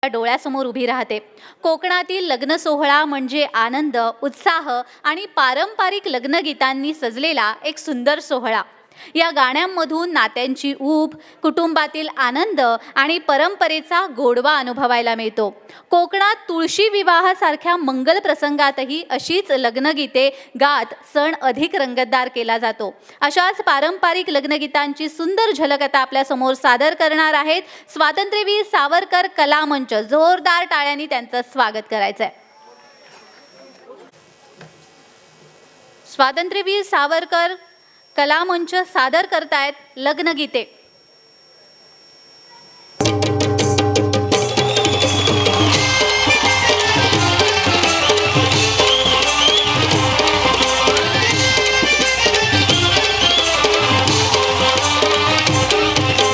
डोळ्यासमोर उभी राहते. कोकणातील लग्न सोहळा म्हणजे आनंद, उत्साह आणि पारंपरिक लग्नगीतांनी सजलेला एक सुंदर सोहळा. या गाण्यांमधून नात्यांची ऊब, कुटुंबातील आनंद आणि परंपरेचा गोडवा अनुभवायला मिळतो. कोकणात तुळशी विवाहासारख्या मंगल प्रसंगातही अशीच लग्नगीते गात सण अधिक रंगतदार केला जातो. अशाच पारंपरिक लग्नगीतांची सुंदर झलक आता आपल्या समोर सादर करणार आहेत स्वातंत्र्यवीर सावरकर कला मंच. जोरदार टाळ्यांनी त्यांचं स्वागत करायचं आहे. स्वातंत्र्यवीर सावरकर कला मंच सादर करतायत लग्नगीते.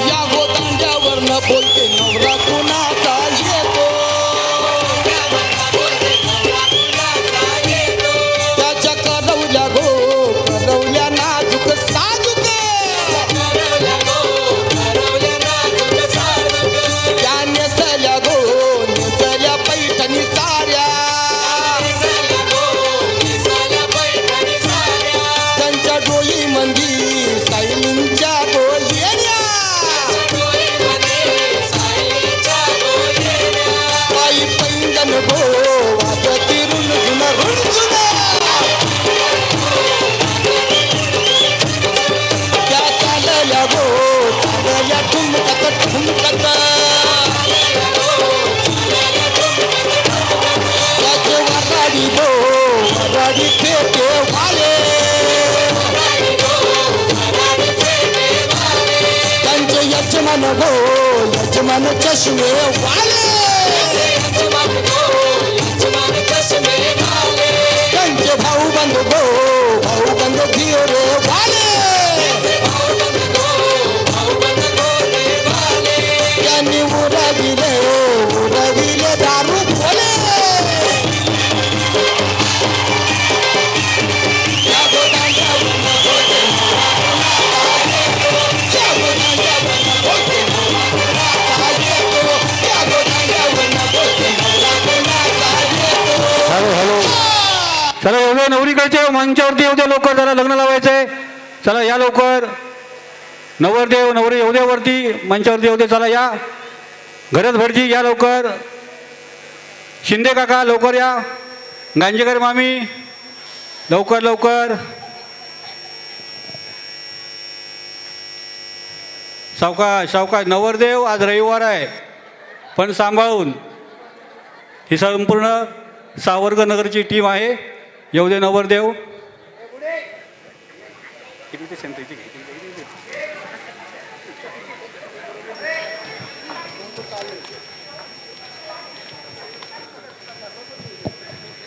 या गोदांड्यावरनं बोलते नवरा कुणाचा येतो, त्याच्या करवल्या गो करवल्या नाजूक साजूक, त्या नेसल्या गो नेसल्या पैठणी साऱ्या, त्यांच्या डोळी मंदी सायलींच्या डोळ्या, पायी पैंजण गो वाजती रुणझुन रुणझुन, त्या चालल्या गो चालल्या ठुमकत ठुमकत, त्याचे वराडी गो वराडी फेटे वाले, त्यांचे यजमान गो यजमान चष्मे वाले, त्यांचे भाऊ बंधू गो भाऊ बंधू धिरे वाले, त्यांनी उरविले उरविले दारू खोले. या गोदांड्यावरनं बोलते या गोदांड्यावरनं बोलते नवरा येतो, या गोदांड्यावरनं बोलते नवरा कोणाचा येतो. हॅलो हॅलो चला येऊ दे, नवरीकडचे मंचावरती येऊ दे, लवकर जरा लग्न लावायचंय. चला या लवकर, नवरदेव नवरी येऊ दे वरती, मंचावरती येऊ दे. चला या, घरच भटजी या लवकर, शिंदे काका लवकर या, गांजेकर मामी लवकर लवकर, सावकाश सावकाश. नवरदेव आज रविवार आहे पण सांभाळून, ही संपूर्ण सावरकर नगरची टीम आहे. येऊ दे नवरदेव.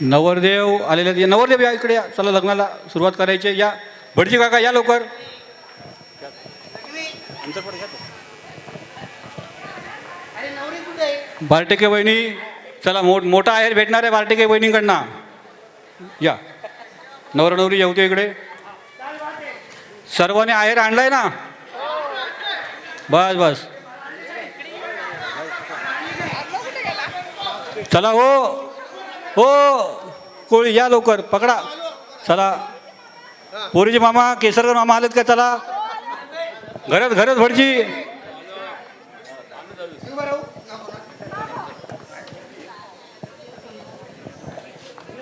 नवरदेव आलेले, नवरदेव या इकडे या. चला लग्नाला सुरुवात करायची. या भटजी काका या लवकर. बारटेके वहिनी चला, मोठा आहेर भेटणार आहे बारटेके वहिनीकडनं. या नवरा नवरी येऊ दे इकडे. सर्वांनी आहेर आणलाय ना? बस बस चला. हो हो कोळी या लवकर, पकडा. चला पोरीचे मामा केसरकर मामा आलेत का? चला घरात घरात भटजी.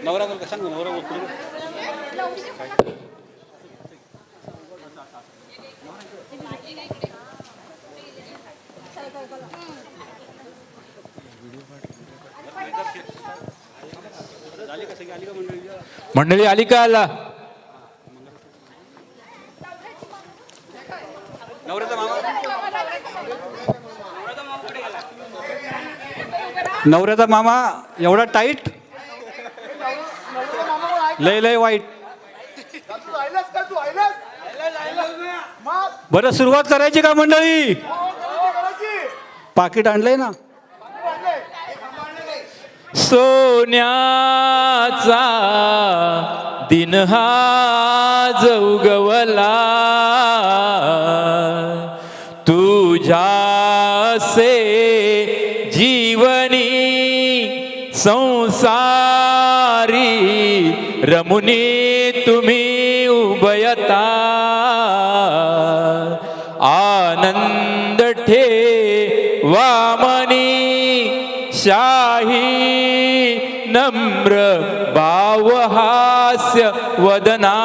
नवरा बोल का सांग, नवरा बोल. मंडळी आली का? आला नवऱ्याचा मामा, नवऱ्याचा मामा एवढा टाईट, लय लय वाईट. बरं सुरुवात करायची का मंडळी? पाकिट आणलंय ना? सोन्याचा दिन हा उगवला, तुझ्या से जीवनी संसारी रमुनी तुम्ही उभयता आनंद ठेवा मनी शाही नम्र भावहास्य वदना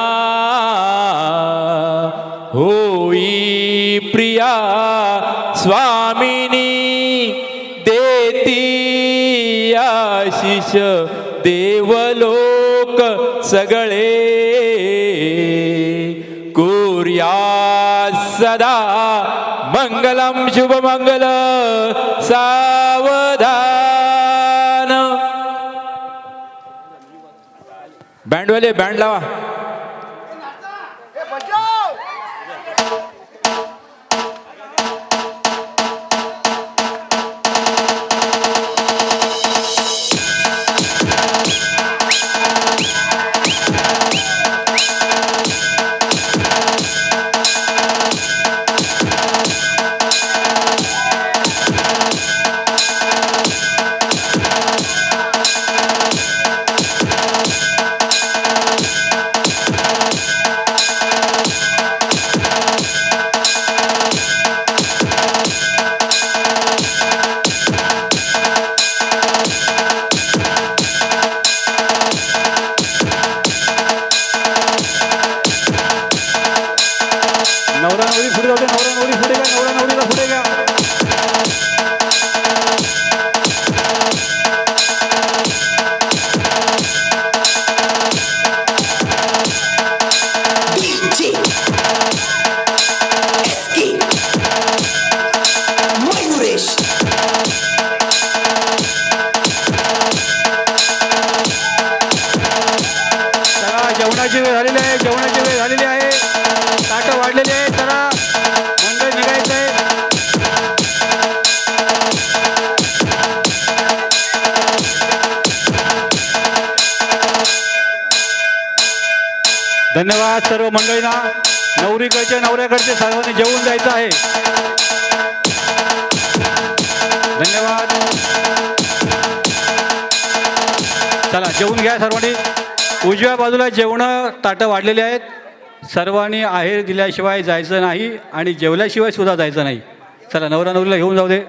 होई प्रिया स्वामिनी देती आशिष देवलोक सगळे कुर्या सदा मंगलम शुभमंगल सावधान. बँडवाले बँड लावा. नवरा नवरी पुढे जाऊ दे. नवरा नवरी पुढे घ्या. नवरा नवरीला पुढे घ्या. DJ SK मयुरेश चला जेवणाची वेळ झालेली आहे. जेवणाची वेळ झालेली आहे. ताटं वाढलेली आहे. चला मंडळ निघायचं आहे. धन्यवाद सर्व मंडळींना. नवरीकडचे नवऱ्याकडचे सर्वांनी जेवून जायचं आहे. धन्यवाद. चला जेवून घ्या सर्वांनी. उजव्या बाजूला जेवणं ताटं वाढलेली आहेत. सर्वांनी आहेर दिल्याशिवाय जायचं नाही आणि जेवल्याशिवाय सुद्धा जायचं नाही. चला नवरा नवरीला घेऊन जाऊ दे.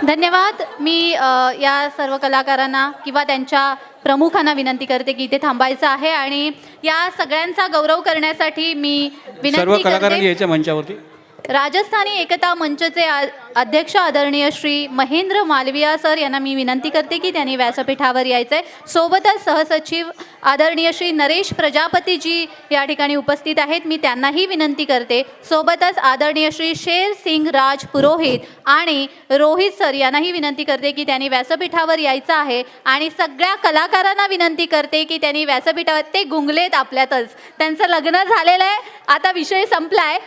धन्यवाद. मी या सर्व कलाकारांना किंवा त्यांच्या प्रमुखांना विनंती करते की इथे थांबायचं आहे आणि या सगळ्यांचा गौरव करण्यासाठी मी सर्व विनंती कलाकारांनी करते यायचं मंचावरती. राजस्थानी एकता मंचचे अध्यक्ष आदरणीय श्री महेंद्र मालविया सर यांना मी विनंती करते की त्यांनी व्यासपीठावर यायचं आहे. सोबतच सहसचिव आदरणीय श्री नरेश प्रजापतीजी या ठिकाणी उपस्थित आहेत. मी त्यांनाही विनंती करते. सोबतच आदरणीय श्री शेर सिंग राज पुरोहित आणि रोहित सर यांनाही विनंती करते की त्यांनी व्यासपीठावर यायचं आहे आणि सगळ्या कलाकारांना विनंती करते की त्यांनी व्यासपीठावर ते गुंगलेत आपल्यातच. त्यांचं लग्न झालेलं आहे. आता विषय संपला आहे.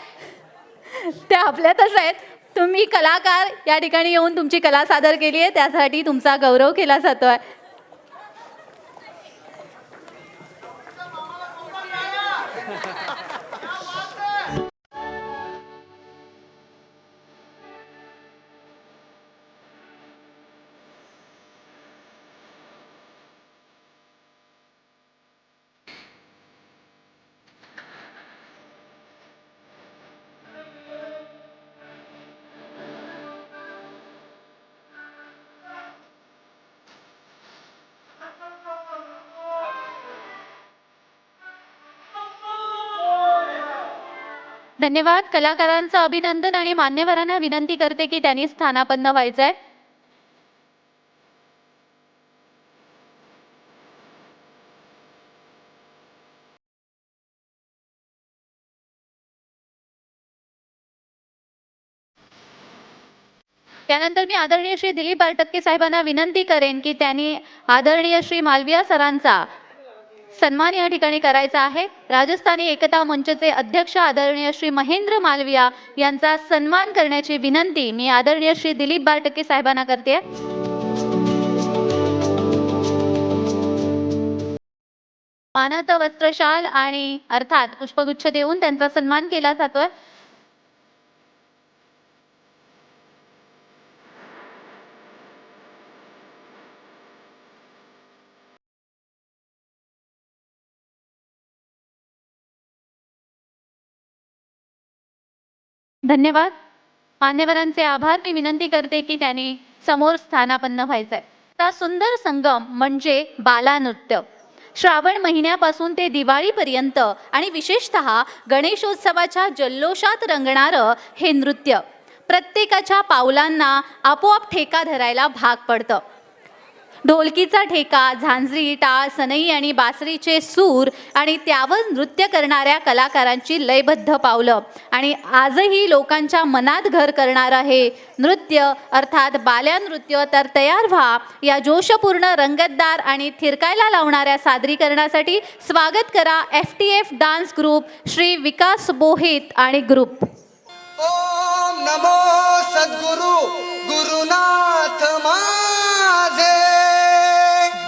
त्या आपल्यातच आहेत. तुम्ही कलाकार या ठिकाणी येऊन तुमची कला सादर केली आहे त्यासाठी तुमचा गौरव केला जातो आहे. धन्यवाद. कलाकारांचं अभिनंदन आणि मान्यवरांना विनंती करते की त्यांनी स्थानापन्न व्हायचं आहे. त्यानंतर मी आदरणीय श्री दिलीप बारटक्के साहेबांना विनंती करेन की त्यांनी आदरणीय श्री मालविया सरांचा सन्मान या ठिकाणी करायचा आहे. राजस्थानी एकता मंचचे अध्यक्ष आदरणीय श्री महेंद्र मालविया यांचा सन्मान करण्याची विनंती मी आदरणीय श्री दिलीप बारटक्के साहेबांना करते. मानात वस्त्रशाल आणि अर्थात पुष्पगुच्छ देऊन त्यांचा सन्मान केला जातोय. धन्यवाद. मान्यवरांचे आभार. मी विनंती करते की त्यांनी समोर स्थानापन्न व्हायचंय. हा सुंदर संगम म्हणजे बालानृत्य. श्रावण महिन्यापासून ते दिवाळीपर्यंत आणि विशेषतः गणेशोत्सवाच्या जल्लोषात रंगणारं हे नृत्य प्रत्येकाच्या पावलांना आपोआप ठेका धरायला भाग पडतं. ढोलकीचा ठेका, झांजरी, टाळ, सनई आणि बासरीचे सूर आणि त्यावर नृत्य करणाऱ्या कलाकारांची लयबद्ध पावलं आणि आजही लोकांच्या मनात घर करणारं हे नृत्य अर्थात बाल्या नृत्य. तर तयार व्हा या जोशपूर्ण, रंगतदार आणि थिरकायला लावणाऱ्या सादरीकरणासाठी. स्वागत करा FTF डान्स ग्रुप, श्री विकास बोहित आणि ग्रुप. ओम नमो सद्गुरु गुरुनाथ माझे,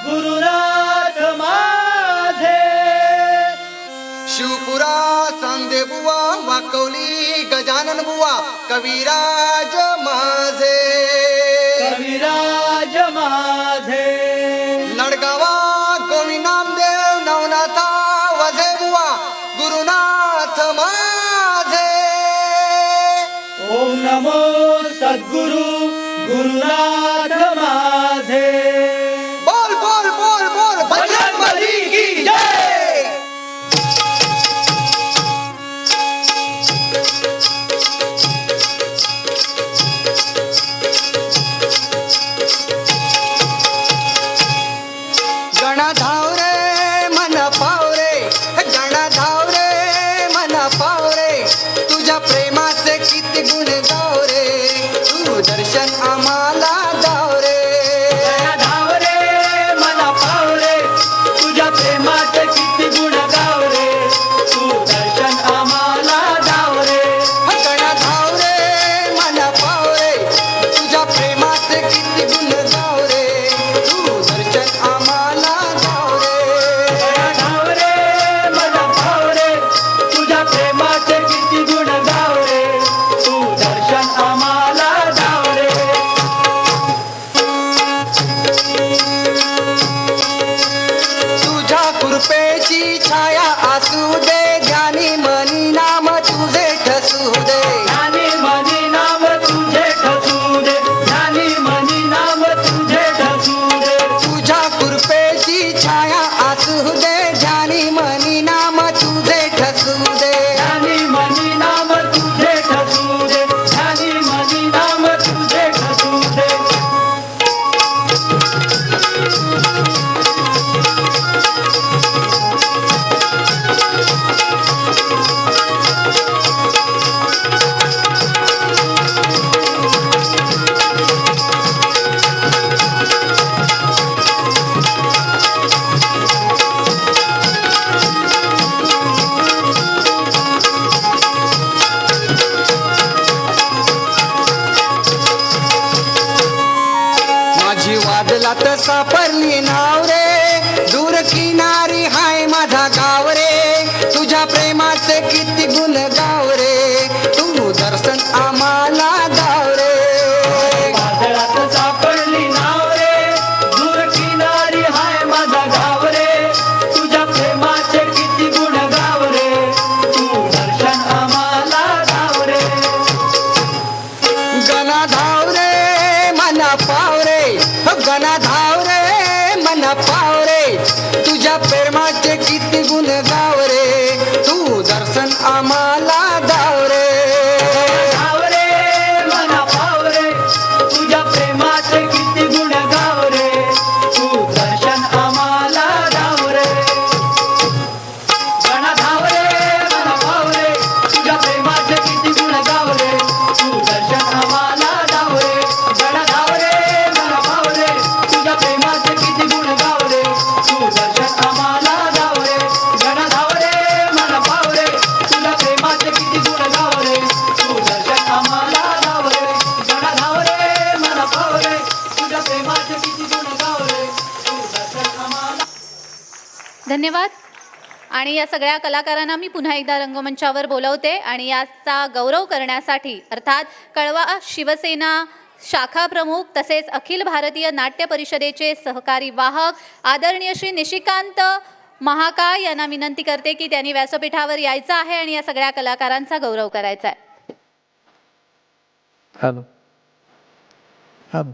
गुरुनाथ माझे. शिवपुरा चांदे बुवा, वाकवली गजानन बुवा, कविराज माझे, कविराज माझे. नडगावा गोविंद नामदेव, नवनाथा वझे बुवा, गुरुनाथ माझे. ओम नमो सद्गुरु गुरुनाथ माझे. बोल बोल बोल बोल बजरंगबली की जय. गणा धाव रे मन पाव रे, गणा धाव रे मन पाव रे, तुझ्या प्रेमाचे किती गुण गाव रे, तू दर्शन आम्हाला दाव रे. धाव रे मला पाव रे, तुझ्या प्रेमाचे किती गुण गाव रे, तू दर्शन आम्हाला दाव रे. गणा धाव रे मन पाव रे, तुझ्या प्रेमाचे किती गुण गाव रे, तू दर्शन आम्हाला दाव रे. धाव रे मला पाव रे, तुझ्या प्रेमाचे किती गुण गाव रे, तू दर्शन आम्हाला दाव रे. तुझ्या कृपेची छाया असू दे, ध्यानी मनी नाम तुझे ठसू दे. ध्यानी मनी नाम तुझे ठसू दे, ध्यानी मनी नाम तुझे ठसू दे. तुझ्या कृपेची छाया असू दे, ध्यानी मनी नाम तुझे ठसू दे. ध्यानी मनी नाम तुझे ठसू दे, ध्यानी मनी नाम तुझे ठसू दे. माझी वादलात सापडली नाव रे, दूर किनारी हाय माझा गाव रे, तुझ्या प्रेमाचे किती गुण गाव रे, तू दर्शन आम्हाला दाव रे. वादळात सापडली नाव रे, दूर किनारी हाय माझा गाव रे, तुझ्या प्रेमाचे किती गुण गाव रे, तू दर्शन आम्हाला दाव रे. गणा धाव रे मना पाव रे, गणा धाव रे मना पाव रे, तुझ्या प्रेमाचे किती गुण गाव रे, तू दर्शन आम्हाला दाव रे. गाव रे मना पाव रे, तुझ्या प्रेमाचे किती गुण गाव रे, तू दर्शन आम्हाला दाव रे. गणा धाव रे मना पाव रे, तुझ्या प्रेमाचे किती गुण गाव रे, तू दर्शन आम्हाला दाव रे. गणा धाव रे मना पाव रे, तुझ्या प्रेमाचे किती गुण गाव रे, तू दर्शन आम्हाला दाव रे. गणा धाव रे मना पाव रे, तुझ्या प्रेमाचे किती गुण गाव रे, तू दर्शन आम्हाला दाव रे. गणा धाव रे मना पाव रे, तुझ्या प्रेमाचे किती गुण गाव रे, तू दर्शन आम्हाला. धन्यवाद. आणि या सगळ्या कलाकारांना मी पुन्हा एकदा रंगमंचावर बोलवते आणि याचा गौरव करण्यासाठी अर्थात कळवा शिवसेना शाखा प्रमुख तसेच अखिल भारतीय नाट्य परिषदेचे सहकारी वाहक आदरणीय श्री निशिकांत महाकाळ यांना विनंती करते की त्यांनी व्यासपीठावर यायचं आहे आणि या सगळ्या कलाकारांचा गौरव करायचा आहे. Hello hello